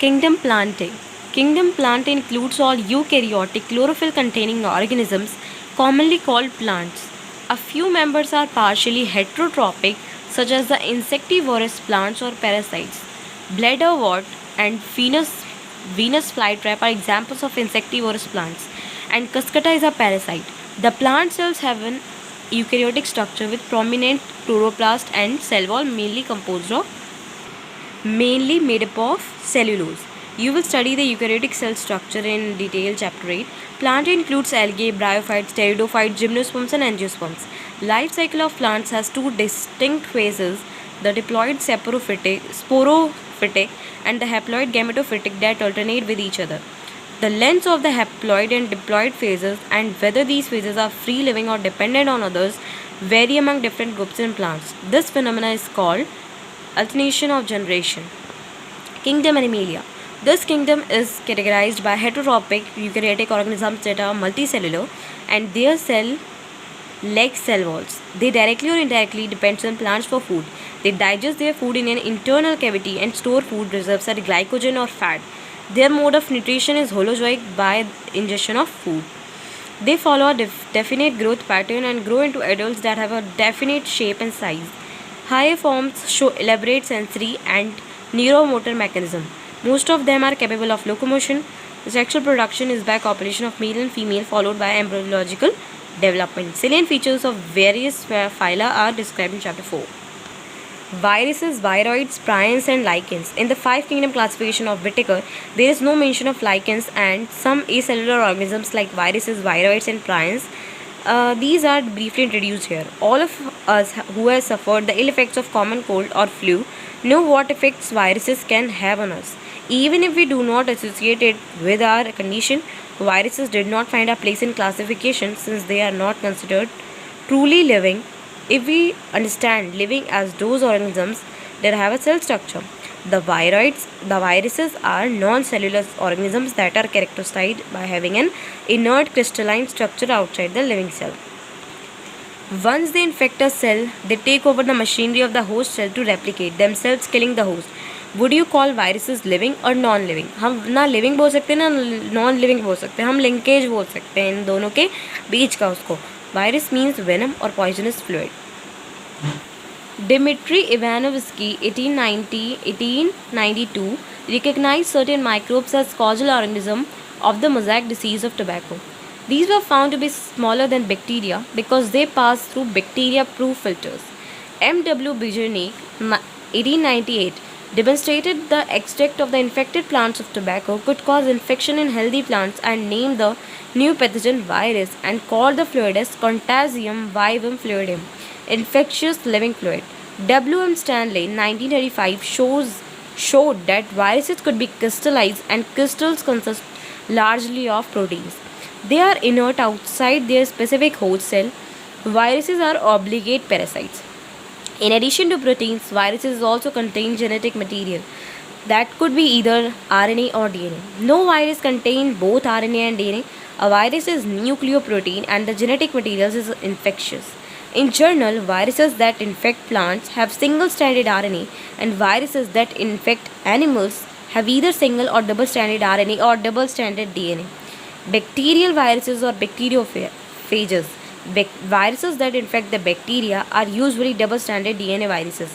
Kingdom Plantae. Kingdom Plantae includes all eukaryotic chlorophyll containing organisms commonly called plants. A few members are partially heterotrophic, such as the insectivorous plants or parasites. Bladderwort and Venus flytrap are examples of insectivorous plants, and Cuscuta is a parasite. The plant cells have an eukaryotic structure with prominent chloroplast and cell wall mainly made up of cellulose. You will study the eukaryotic cell structure in detail chapter 8. Plant includes algae, bryophytes, pteridophytes, gymnosperms and angiosperms. Life cycle of plants has two distinct phases, the diploid sporophytic and the haploid gametophytic that alternate with each other. The lengths of the haploid and diploid phases and whether these phases are free living or dependent on others vary among different groups in plants. This phenomenon is called alternation of generation. Kingdom Animalia. This kingdom is categorized by heterotrophic eukaryotic organisms that are multicellular and their cell lack cell walls. They directly or indirectly depend on plants for food. They digest their food in an internal cavity and store food reserves as glycogen or fat. Their mode of nutrition is holozoic by ingestion of food. They follow a definite growth pattern and grow into adults that have a definite shape and size. Higher forms show elaborate sensory and neuromotor mechanism. Most of them are capable of locomotion. The sexual production is by copulation of male and female followed by embryological development. Salient features of various phyla are described in chapter 4. Viruses, viroids, prions and lichens. In the 5 kingdom classification of Whittaker, there is no mention of lichens and some acellular organisms like viruses, viroids and prions. These are briefly introduced here. All of us who have suffered the ill effects of common cold or flu know what effects viruses can have on us. Even if we do not associate it with our condition, viruses did not find a place in classification since they are not considered truly living if we understand living as those organisms that have a cell structure. The viruses are non-cellular organisms that are characterized by having an inert crystalline structure outside the living cell. Once they infect a cell, they take over the machinery of the host cell to replicate themselves, killing the host. Would you call viruses living or non-living? हम ना living बोल सकते हैं ना non-living बोल सकते हैं, हम linkage बोल सकते हैं इन दोनों के बीच का उसको. Virus means venom or poisonous fluid. Dmitry Ivanovsky, 1890-1892, recognized certain microbes as causal organisms of the mosaic disease of tobacco. These were found to be smaller than bacteria because they pass through bacteria-proof filters. M.W. Bijernik, 1898, demonstrated the extract of the infected plants of tobacco could cause infection in healthy plants and named the new pathogen virus and called the fluid as Contagium vivum fluidum, infectious living fluid. W.M. Stanley, 1935, showed that viruses could be crystallized and crystals consist largely of proteins. They are inert outside their specific host cell. Viruses are obligate parasites. In addition to proteins, viruses also contain genetic material that could be either RNA or DNA. No virus contains both RNA and DNA. A virus is nucleoprotein and the genetic material is infectious. In general, viruses that infect plants have single-stranded RNA and viruses that infect animals have either single or double-stranded RNA or double-stranded DNA. Bacterial viruses or bacteriophages. Viruses that infect the bacteria are usually double-stranded DNA viruses.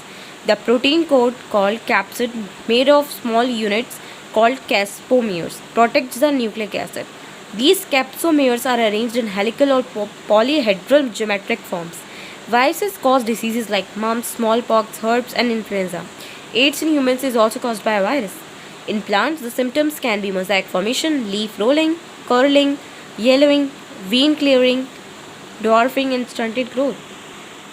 The protein coat called capsid, made of small units called capsomeres, protects the nucleic acid. These capsomeres are arranged in helical or polyhedral geometric forms. Viruses cause diseases like mumps, smallpox, herpes, and influenza. AIDS in humans is also caused by a virus. In plants, the symptoms can be mosaic formation, leaf rolling, curling, yellowing, vein clearing, dwarfing, and stunted growth.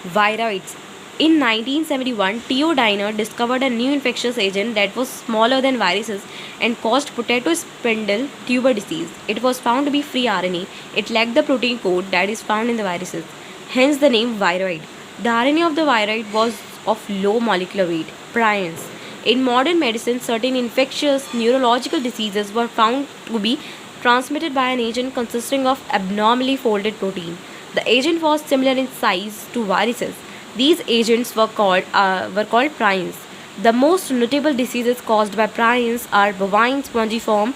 Viroids. In 1971, Theo Diner discovered a new infectious agent that was smaller than viruses and caused potato spindle tuber disease. It was found to be free RNA. It lacked the protein code that is found in the viruses. Hence the name viroid. The RNA of the viroid was of low molecular weight, prions. In modern medicine, certain infectious neurological diseases were found to be transmitted by an agent consisting of abnormally folded protein. The agent was similar in size to viruses. These agents were called prions. The most notable diseases caused by prions are bovine spongiform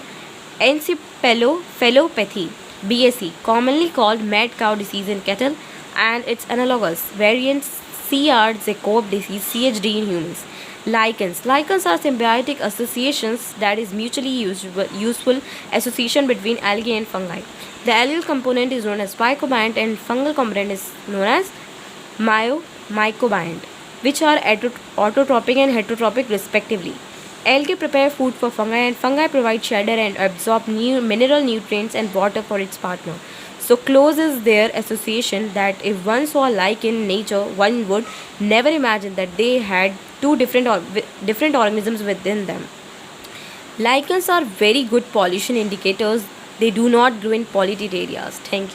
encephalopathy (BSE), commonly called mad cow disease in cattle, and its analogous variant CR-Jacob disease (CHD) in humans. Lichens. Lichens are symbiotic associations, that is mutually useful association between algae and fungi. The algal component is known as phycobiont and fungal component is known as mycobiont, which are autotrophic and heterotropic respectively. Algae prepare food for fungi and fungi provide shelter and absorb mineral nutrients and water for its partner. So close is their association that if one saw a lichen in nature, one would never imagine that they had two different organisms within them. Lichens are very good pollution indicators. They do not grow in polluted areas. Thank you.